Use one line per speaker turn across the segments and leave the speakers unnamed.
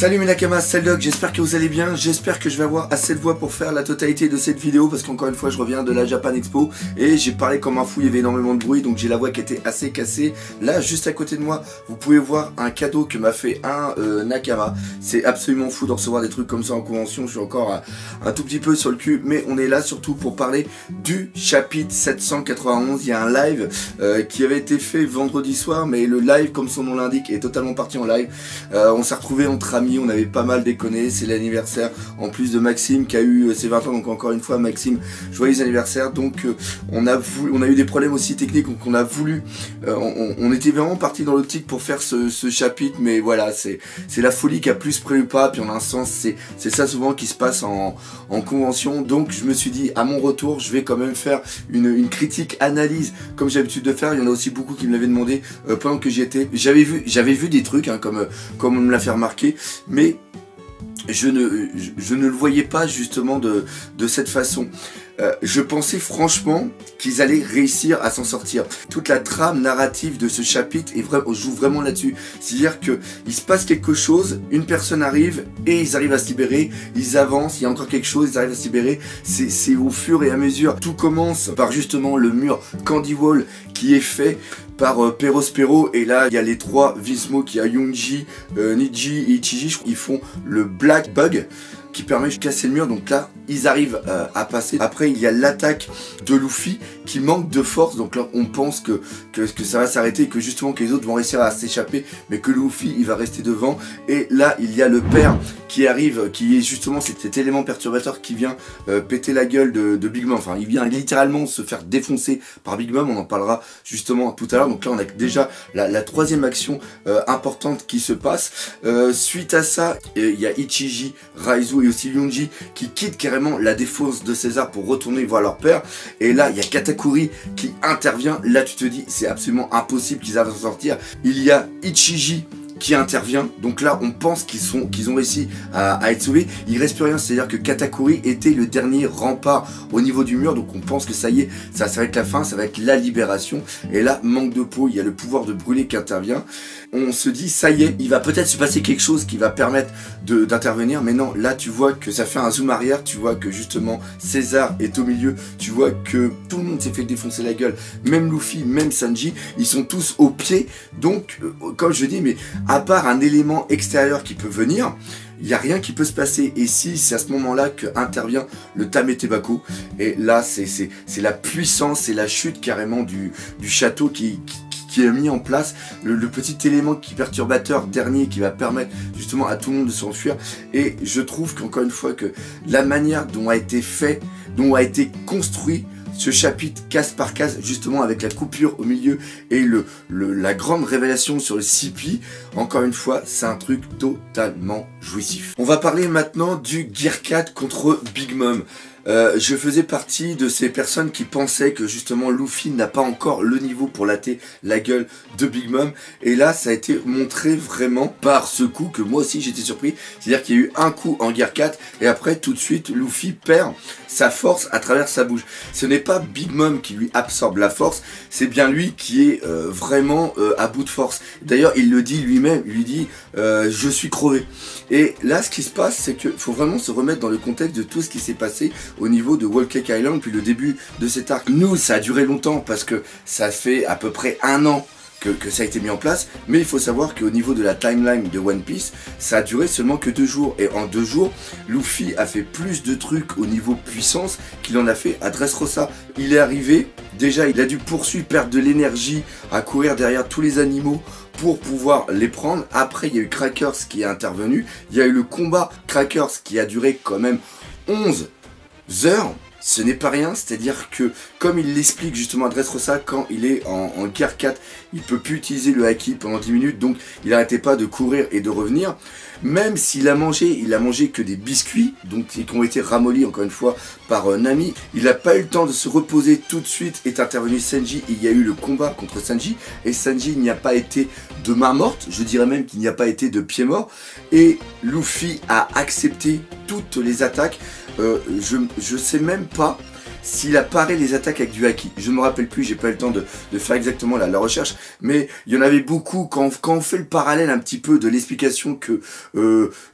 Salut mes nakamas, c'est Doc, j'espère que vous allez bien, j'espère que je vais avoir assez de voix pour faire la totalité de cette vidéo parce qu'encore une fois je reviens de la Japan Expo et j'ai parlé comme un fou, il y avait énormément de bruit donc j'ai la voix qui était assez cassée. Là juste à côté de moi vous pouvez voir un cadeau que m'a fait un Nakama. C'est absolument fou de recevoir des trucs comme ça en convention, je suis encore un tout petit peu sur le cul, mais on est là surtout pour parler du chapitre 791. Il y a un live qui avait été fait vendredi soir, mais le live comme son nom l'indique est totalement parti en live. On s'est retrouvés entre amis, on avait pas mal déconné, c'est l'anniversaire en plus de Maxime qui a eu ses 20 ans, donc encore une fois Maxime, joyeux anniversaire. Donc on a eu des problèmes aussi techniques, donc on a voulu, on était vraiment parti dans l'optique pour faire ce chapitre, mais voilà, c'est la folie qui a plus prévu pas, puis en un sens c'est ça souvent qui se passe en convention. Donc je me suis dit à mon retour je vais quand même faire une critique analyse comme j'ai l'habitude de faire. Il y en a aussi beaucoup qui me l'avaient demandé pendant que j'y étais. J'avais vu des trucs hein, comme on me l'a fait remarquer, mais je ne le voyais pas justement de cette façon. Je pensais franchement qu'ils allaient réussir à s'en sortir. Toute la trame narrative de ce chapitre joue vraiment là-dessus. C'est-à-dire qu'il se passe quelque chose, une personne arrive et ils arrivent à se libérer, ils avancent, il y a encore quelque chose, ils arrivent à se libérer. C'est au fur et à mesure. Tout commence par justement le mur Candy Wall qui est fait par Perospero, et là il y a les trois Vismo qui a Yunji, Niji et Ichiji, ils font le Black Bug qui permet de casser le mur. Donc là ils arrivent à passer. Après il y a l'attaque de Luffy qui manque de force, donc là on pense que ça va s'arrêter, que justement que les autres vont réussir à s'échapper, mais que Luffy il va rester devant. Et là il y a le père qui arrive, qui est justement cet élément perturbateur qui vient péter la gueule de Big Mom. Enfin il vient littéralement se faire défoncer par Big Mom, on en parlera justement tout à l'heure. Donc là on a déjà la troisième action importante qui se passe. Suite à ça il y a Ichiji, Raizu et aussi Yunji qui quittent carrément la défense de César pour retourner voir leur père. Et là il y a Katakuri qui intervient. Là tu te dis c'est absolument impossible qu'ils arrivent à s'en sortir. Il y a Ichiji qui intervient, donc là on pense qu'ils ont réussi à être sauvés. Il reste plus rien, c'est à dire que Katakuri était le dernier rempart au niveau du mur, donc on pense que ça y est, ça va être la fin, ça va être la libération. Et là manque de peau, il y a le pouvoir de brûler qui intervient. On se dit ça y est, il va peut-être se passer quelque chose qui va permettre d'intervenir, mais non, là tu vois que ça fait un zoom arrière, tu vois que justement César est au milieu, tu vois que tout le monde s'est fait défoncer la gueule, même Luffy, même Sanji, ils sont tous au pied. Donc comme je dis, mais à part un élément extérieur qui peut venir, il n'y a rien qui peut se passer. Et si c'est à ce moment-là que intervient le Tametebaku, et là c'est la puissance, c'est la chute carrément du château qui est mis en place, le petit élément perturbateur dernier qui va permettre justement à tout le monde de s'enfuir. Et je trouve qu'encore une fois que la manière dont a été fait, dont a été construit ce chapitre case par case, justement avec la coupure au milieu et la grande révélation sur le CP, encore une fois c'est un truc totalement jouissif. On va parler maintenant du Gear 4 contre Big Mom. Je faisais partie de ces personnes qui pensaient que justement Luffy n'a pas encore le niveau pour latter la gueule de Big Mom, et là ça a été montré vraiment par ce coup que moi aussi j'étais surpris. C'est à dire qu'il y a eu un coup en Gear 4 et après tout de suite Luffy perd sa force à travers sa bouche. Ce n'est pas Big Mom qui lui absorbe la force, c'est bien lui qui est vraiment à bout de force. D'ailleurs il le dit lui-même, il lui dit je suis crevé. Et là ce qui se passe c'est qu'il faut vraiment se remettre dans le contexte de tout ce qui s'est passé au niveau de Whole Cake Island, puis le début de cet arc. Nous, ça a duré longtemps parce que ça fait à peu près un an que ça a été mis en place, mais il faut savoir qu'au niveau de la timeline de One Piece, ça a duré seulement que 2 jours, et en 2 jours, Luffy a fait plus de trucs au niveau puissance qu'il en a fait à Dressrosa. Il est arrivé, déjà il a dû poursuivre, perdre de l'énergie à courir derrière tous les animaux pour pouvoir les prendre. Après il y a eu Crackers qui est intervenu, il y a eu le combat Crackers qui a duré quand même 11 heures. Ce n'est pas rien, c'est-à-dire que comme il l'explique justement à Dressrosa, quand il est en Gear 4, il peut plus utiliser le haki pendant 10 minutes, donc il n'arrêtait pas de courir et de revenir. Même s'il a mangé que des biscuits, donc qui ont été ramollis encore une fois par Nami. Il n'a pas eu le temps de se reposer, tout de suite est intervenu Sanji et il y a eu le combat contre Sanji. Et Sanji n'y a pas été de main morte, je dirais même qu'il n'y a pas été de pied mort. Et Luffy a accepté toutes les attaques. Je sais même pas s'il a paré les attaques avec du haki. Je ne me rappelle plus, j'ai pas eu le temps de faire exactement la recherche, mais il y en avait beaucoup. Quand on fait le parallèle un petit peu de l'explication que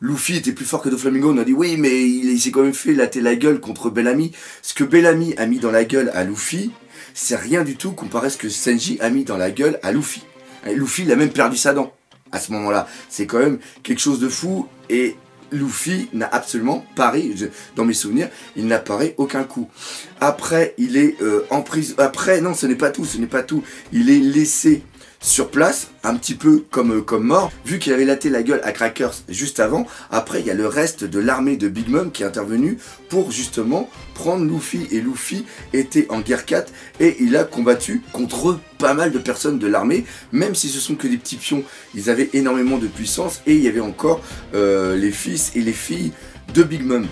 Luffy était plus fort que Doflamingo, on a dit oui, mais il s'est quand même fait latter la gueule contre Bellamy. Ce que Bellamy a mis dans la gueule à Luffy, c'est rien du tout comparé à ce que Sanji a mis dans la gueule à Luffy. Et Luffy, il a même perdu sa dent à ce moment-là. C'est quand même quelque chose de fou, et Luffy n'a absolument paré, dans mes souvenirs, il n'a paré aucun coup. Après, il est en prison. Après, non, ce n'est pas tout, Il est laissé sur place, un petit peu comme mort, vu qu'il avait laté la gueule à Crackers juste avant. Après, il y a le reste de l'armée de Big Mom qui est intervenu pour justement prendre Luffy. Et Luffy était en guerre 4 et il a combattu contre pas mal de personnes de l'armée, même si ce sont que des petits pions. Ils avaient énormément de puissance et il y avait encore les fils et les filles de Big Mom.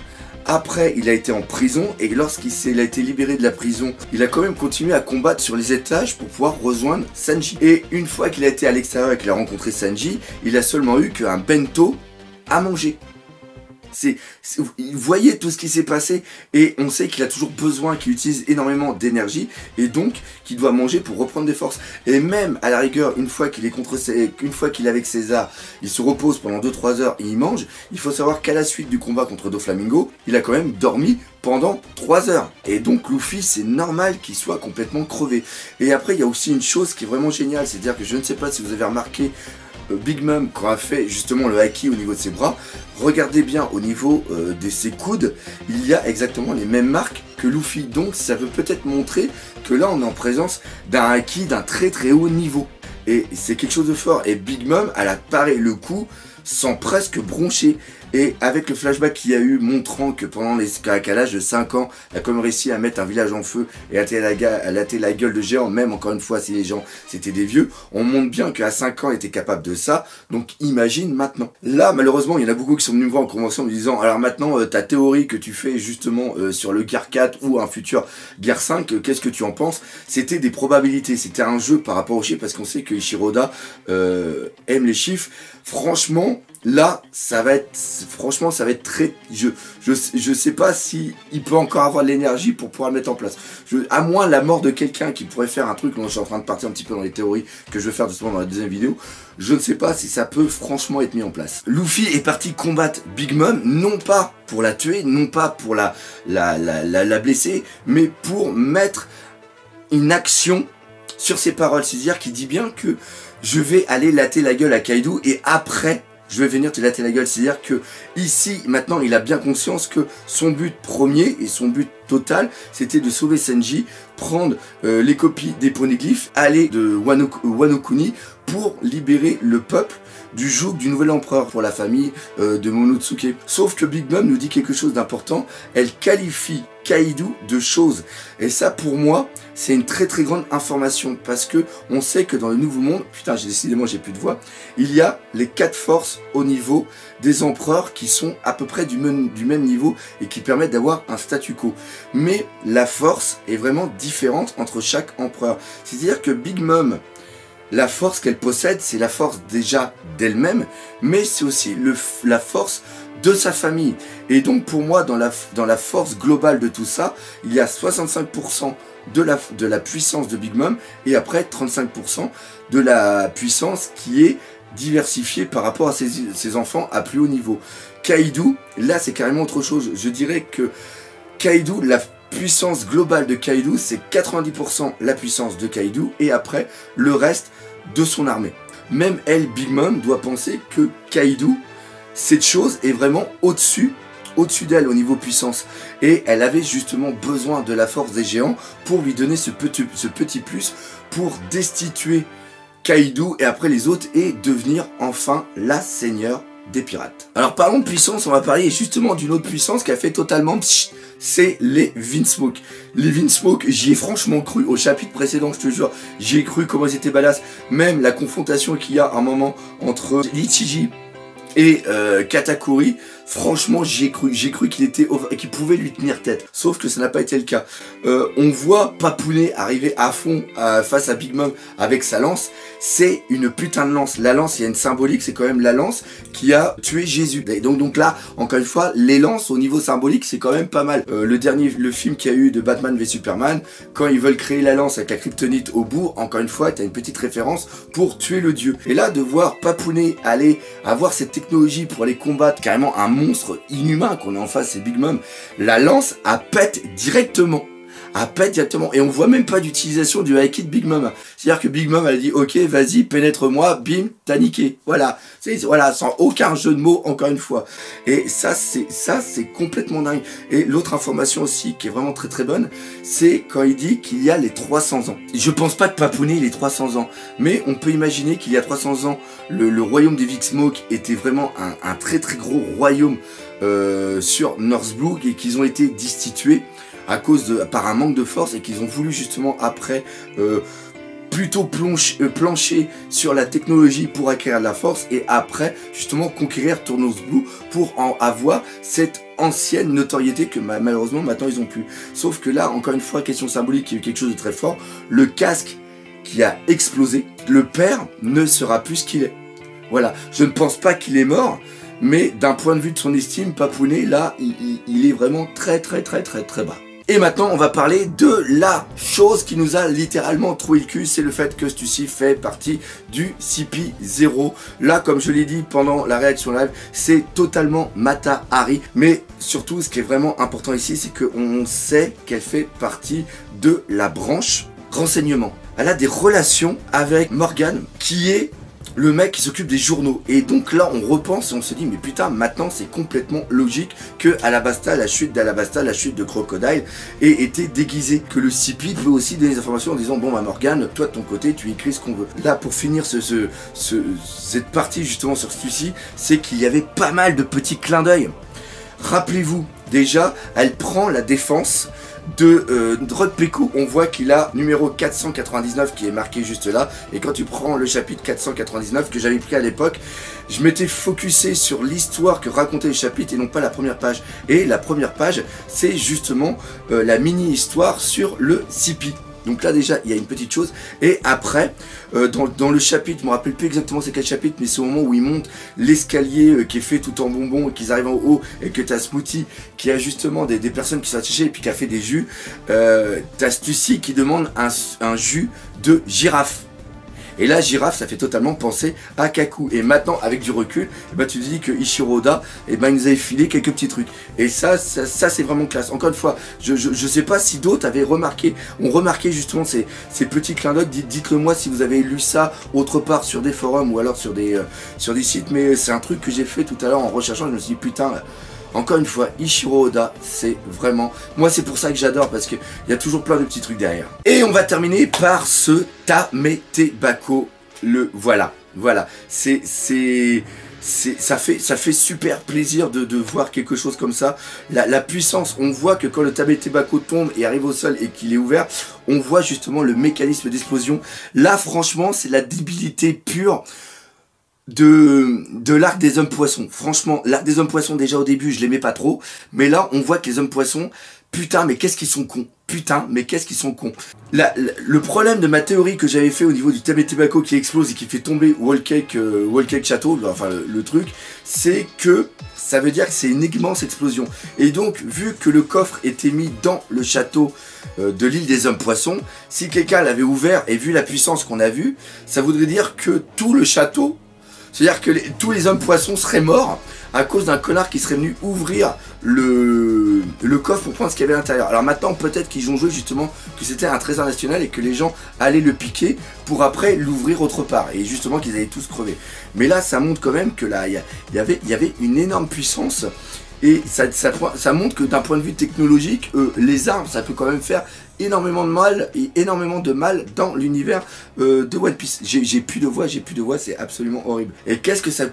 Après, il a été en prison, et lorsqu'il a été libéré de la prison, il a quand même continué à combattre sur les étages pour pouvoir rejoindre Sanji. Et une fois qu'il a été à l'extérieur et qu'il a rencontré Sanji, il a seulement eu qu'un bento à manger. Vous voyez tout ce qui s'est passé, et on sait qu'il a toujours besoin, qu'il utilise énormément d'énergie, et donc qu'il doit manger pour reprendre des forces. Et même à la rigueur, une fois qu'il est avec César, il se repose pendant 2-3 heures et il mange. Il faut savoir qu'à la suite du combat contre Doflamingo, il a quand même dormi pendant 3 heures. Et donc Luffy, c'est normal qu'il soit complètement crevé. Et après, il y a aussi une chose qui est vraiment géniale, c'est-à-dire que je ne sais pas si vous avez remarqué, Big Mom, quand a fait justement le haki au niveau de ses bras, regardez bien au niveau de ses coudes, il y a exactement les mêmes marques que Luffy. Donc ça veut peut-être montrer que là on est en présence d'un haki d'un très très haut niveau. Et c'est quelque chose de fort. Et Big Mom, elle a paré le coup sans presque broncher. Et avec le flashback qu'il y a eu montrant que pendant qu'à l'âge de 5 ans, elle a quand même réussi à mettre un village en feu et à latter la gueule de géant, même encore une fois si les gens c'était des vieux, on montre bien qu'à 5 ans elle était capable de ça, donc imagine maintenant. Là malheureusement il y en a beaucoup qui sont venus me voir en convention en me disant alors maintenant ta théorie que tu fais justement sur le Gear 4 ou un futur Gear 5, qu'est-ce que tu en penses? C'était des probabilités, c'était un jeu par rapport aux chiffres parce qu'on sait que Ishiroda aime les chiffres. Franchement, là, ça va être très... Je sais pas si il peut encore avoir l'énergie pour pouvoir le mettre en place. À moins la mort de quelqu'un qui pourrait faire un truc, dont je suis en train de partir un petit peu dans les théories que je vais faire justement dans la deuxième vidéo, je ne sais pas si ça peut franchement être mis en place. Luffy est parti combattre Big Mom, non pas pour la tuer, non pas pour la blesser, mais pour mettre une action sur ses paroles. C'est-à-dire qu'il dit bien que je vais aller latter la gueule à Kaido et après je vais venir te latter la gueule. C'est-à-dire que ici, maintenant, il a bien conscience que son but premier et son but total, c'était de sauver Sanji, prendre les copies des poneglyphes, aller de Wano Kuni pour libérer le peuple du joug du nouvel empereur pour la famille de Momonosuke. Sauf que Big Mom nous dit quelque chose d'important, elle qualifie Kaido de choses. Et ça pour moi, c'est une très très grande information parce que on sait que dans le nouveau monde, putain j'ai décidément j'ai plus de voix, il y a les 4 forces au niveau des empereurs qui sont à peu près du même niveau et qui permettent d'avoir un statu quo. Mais la force est vraiment différente entre chaque empereur. C'est-à-dire que Big Mom, la force qu'elle possède, c'est la force déjà d'elle-même, mais c'est aussi la force de sa famille. Et donc pour moi, dans la force globale de tout ça, il y a 65% de la puissance de Big Mom et après 35% de la puissance qui est diversifiée par rapport à ses enfants à plus haut niveau. Kaido, là c'est carrément autre chose. Je dirais que Kaido, la puissance globale de Kaido, c'est 90% la puissance de Kaido et après le reste de son armée. Même elle, Big Mom, doit penser que Kaido, cette chose est vraiment au-dessus d'elle au niveau puissance. Et elle avait justement besoin de la force des géants pour lui donner ce petit plus pour destituer Kaido et après les autres et devenir enfin la seigneur des pirates. Alors parlons de puissance, on va parler justement d'une autre puissance qui a fait totalement pssst, c'est les Vinsmoke. Les Vinsmoke, j'y ai franchement cru au chapitre précédent, je te jure, j'y ai cru comment ils étaient badass. Même la confrontation qu'il y a à un moment entre Ichiji Et Katakuri, franchement j'ai cru qu'il pouvait lui tenir tête, sauf que ça n'a pas été le cas. On voit Papounet arriver à fond face à Big Mom avec sa lance. C'est une putain de lance. La lance, il y a une symbolique, c'est quand même la lance qui a tué Jésus. Et donc là, encore une fois, les lances au niveau symbolique, c'est quand même pas mal. Le film qu'il y a eu de Batman v Superman, quand ils veulent créer la lance avec la kryptonite au bout, encore une fois, t'as une petite référence pour tuer le dieu. Et là, de voir Papounet aller avoir cette technologie pour aller combattre carrément un monstre inhumain qu'on est en face, c'est Big Mom, la lance a pète directement. Et on voit même pas d'utilisation du high kick de Big Mom. C'est-à-dire que Big Mom elle a dit ok vas-y pénètre-moi, bim, t'as niqué. Voilà. Voilà, sans aucun jeu de mots encore une fois. Et ça c'est complètement dingue. Et l'autre information aussi qui est vraiment très très bonne, c'est quand il dit qu'il y a les 300 ans. Je pense pas que Papounet il ait 300 ans, mais on peut imaginer qu'il y a 300 ans, le royaume des Big Smoke était vraiment un très très gros royaume sur North Blue et qu'ils ont été destitués par un manque de force et qu'ils ont voulu justement après plutôt plancher sur la technologie pour acquérir de la force et après justement conquérir North Blue pour en avoir cette ancienne notoriété que malheureusement maintenant ils ont plus. Sauf que là encore une fois question symbolique, il y a eu quelque chose de très fort, le casque qui a explosé, le père ne sera plus ce qu'il est. Voilà, je ne pense pas qu'il est mort, mais d'un point de vue de son estime, Papounet là il est vraiment très bas. Et maintenant, on va parler de la chose qui nous a littéralement troué le cul, c'est le fait que Stussy fait partie du CP0. Là, comme je l'ai dit pendant la réaction live, c'est totalement Mata Hari. Mais surtout, ce qui est vraiment important ici, c'est qu'on sait qu'elle fait partie de la branche renseignement. Elle a des relations avec Morgan, qui est le mec qui s'occupe des journaux. Et donc là on repense et on se dit mais putain maintenant c'est complètement logique que Alabasta, la chute d'Alabasta, la chute de Crocodile ait été déguisée. Que le CP peut aussi donner des informations en disant bon bah Morgan, toi de ton côté tu écris ce qu'on veut. Là pour finir cette partie justement sur Stussy, c'est qu'il y avait pas mal de petits clins d'œil. Rappelez-vous, déjà elle prend la défense de Drogpeku, on voit qu'il a numéro 499 qui est marqué juste là, et quand tu prends le chapitre 499 que j'avais pris à l'époque, je m'étais focusé sur l'histoire que racontait le chapitre et non pas la première page. Et la première page c'est justement la mini-histoire sur le CP. Donc là déjà il y a une petite chose. Et après dans le chapitre, je me rappelle plus exactement c'est quel chapitre, mais c'est au moment où ils montent l'escalier qui est fait tout en bonbons et qu'ils arrivent en haut et que t'as Smoothie qui a justement des personnes qui sont attachées et puis qui a fait des jus. T'as Stussy qui demande un jus de girafe. Et là, girafe, ça fait totalement penser à Kaku. Et maintenant, avec du recul, bah, tu te dis que Ichiro Oda, il nous avait filé quelques petits trucs. Et ça c'est vraiment classe. Encore une fois, je sais pas si d'autres ont remarqué justement ces petits clins d'œil. Dites-le moi si vous avez lu ça autre part sur des forums ou alors sur des sites. Mais c'est un truc que j'ai fait tout à l'heure en recherchant. Je me suis dit putain. Encore une fois, Ichiro Oda, c'est vraiment... Moi, c'est pour ça que j'adore, parce qu'il y a toujours plein de petits trucs derrière. Et on va terminer par ce Tametebako. Le voilà. Voilà. Ça fait super plaisir de voir quelque chose comme ça. La puissance, on voit que quand le Tametebako tombe et arrive au sol et qu'il est ouvert, on voit justement le mécanisme d'explosion. Là, franchement, c'est la débilité pure de l'arc des hommes poissons. Franchement, l'arc des hommes poissons, déjà au début je l'aimais pas trop, mais là on voit que les hommes poissons, putain mais qu'est-ce qu'ils sont cons. Putain mais qu'est-ce qu'ils sont cons. Le problème de ma théorie que j'avais fait au niveau du Tametebako qui explose et qui fait tomber Whole Cake Château, enfin le truc, c'est que ça veut dire que c'est une immense explosion. Et donc vu que le coffre était mis dans le château de l'île des hommes poissons, si quelqu'un l'avait ouvert et vu la puissance qu'on a vue, ça voudrait dire que tout le château, c'est-à-dire que tous les hommes poissons seraient morts à cause d'un connard qui serait venu ouvrir le coffre pour prendre ce qu'il y avait à l'intérieur. Alors maintenant, peut-être qu'ils ont joué justement que c'était un trésor national et que les gens allaient le piquer pour après l'ouvrir autre part. Et justement qu'ils allaient tous crever. Mais là, ça montre quand même que là, il y avait une énorme puissance. Et ça montre que d'un point de vue technologique, les armes, ça peut quand même faire énormément de mal dans l'univers de One Piece. J'ai plus de voix, c'est absolument horrible. Et qu'est-ce que ça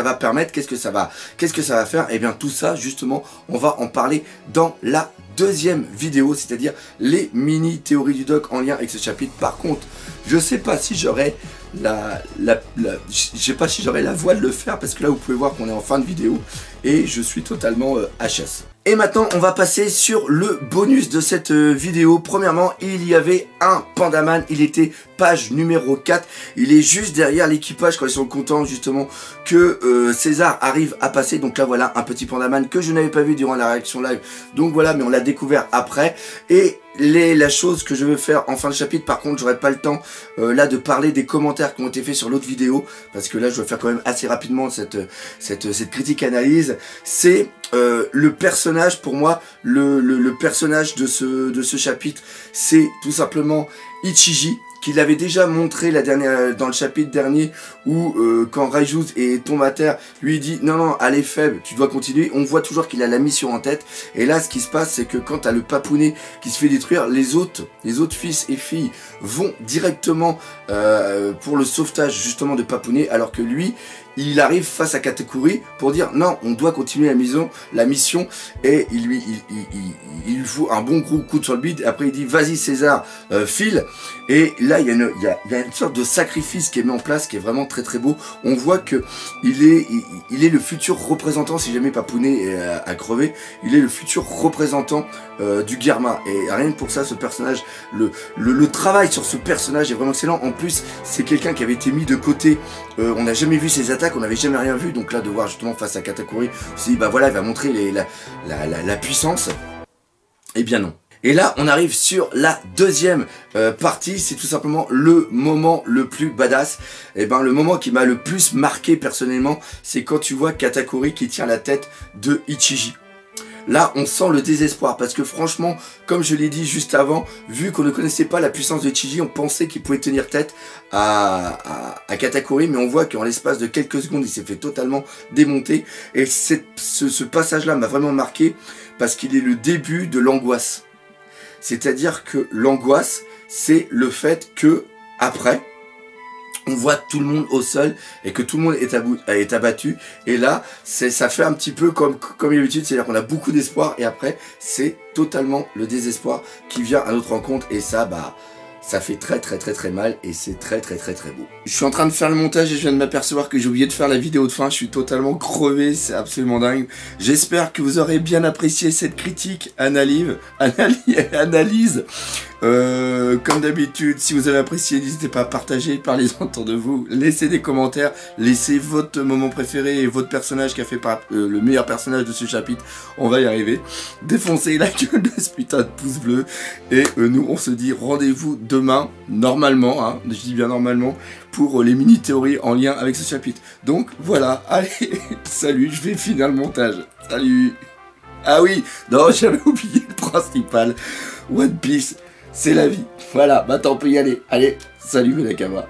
va permettre, qu'est-ce que ça va faire? Et bien tout ça, justement, on va en parler dans la deuxième vidéo, c'est-à-dire les mini théories du doc en lien avec ce chapitre. Par contre, je sais pas si j'aurai je sais pas si j'aurai la voix de le faire parce que là vous pouvez voir qu'on est en fin de vidéo et je suis totalement HS. Et maintenant on va passer sur le bonus de cette vidéo. Premièrement, il y avait un Pandaman, il était page numéro 4, il est juste derrière l'équipage quand ils sont contents justement que César arrive à passer. Donc là voilà un petit Pandaman que je n'avais pas vu durant la réaction live, donc voilà, mais on l'a découvert après. Et la chose que je veux faire en fin de chapitre, par contre j'aurai pas le temps là de parler des commentaires qui ont été faits sur l'autre vidéo, parce que là je dois faire quand même assez rapidement cette critique analyse. C'est le personnage, pour moi le personnage de ce chapitre, c'est tout simplement Ichiji, qu'il avait déjà montré dans le chapitre dernier où quand Raijuz tombe à terre, lui dit non elle est faible, tu dois continuer. On voit toujours qu'il a la mission en tête. Et là ce qui se passe, c'est que quand t'as le papounet qui se fait détruire, les autres fils et filles vont directement pour le sauvetage justement de Papounet, alors que lui il arrive face à Katakuri pour dire non, on doit continuer la mission, et il lui fout un bon gros coup sur le bide. Après il dit vas-y César, file. Et là il y a une sorte de sacrifice qui est mis en place qui est vraiment très très beau. On voit que il est le futur représentant, si jamais Papounet a crevé, il est le futur représentant du Germa. Et rien que pour ça, ce personnage, le travail sur ce personnage est vraiment excellent. En plus c'est quelqu'un qui avait été mis de côté, on n'a jamais vu ses attaques, on n'avait jamais rien vu. Donc là de voir justement face à Katakuri, on s'est dit bah voilà, il va montrer la puissance. Eh bien non. Et là on arrive sur la deuxième partie, c'est tout simplement le moment le plus badass. Et ben le moment qui m'a le plus marqué personnellement, c'est quand tu vois Katakuri qui tient la tête de Ichiji. Là on sent le désespoir, parce que franchement, comme je l'ai dit juste avant, vu qu'on ne connaissait pas la puissance de Ichiji, on pensait qu'il pouvait tenir tête à Katakuri, mais on voit qu'en l'espace de quelques secondes il s'est fait totalement démonter. Et ce passage là m'a vraiment marqué, parce qu'il est le début de l'angoisse. C'est-à-dire que l'angoisse, c'est le fait que après on voit tout le monde au sol et que tout le monde est abattu. Et là, ça fait un petit peu comme d'habitude, c'est-à-dire qu'on a beaucoup d'espoir et après, c'est totalement le désespoir qui vient à notre rencontre. Et ça, bah, ça fait très mal et c'est très beau. Je suis en train de faire le montage et je viens de m'apercevoir que j'ai oublié de faire la vidéo de fin. Je suis totalement crevé, c'est absolument dingue. J'espère que vous aurez bien apprécié cette critique, analyse. Comme d'habitude, si vous avez apprécié, n'hésitez pas à partager, parlez-en autour de vous, laissez des commentaires, laissez votre moment préféré et votre personnage qui a fait le meilleur personnage de ce chapitre. On va y arriver. Défoncez la gueule de ce putain de pouce bleu. Et nous, on se dit rendez-vous demain, normalement, hein, je dis bien normalement, pour les mini-théories en lien avec ce chapitre. Donc voilà, allez, salut, je vais finir le montage. Salut. Ah oui, non, j'avais oublié le principal. One Piece, c'est la vie. Voilà, maintenant on peut y aller. Allez, salut Menakama.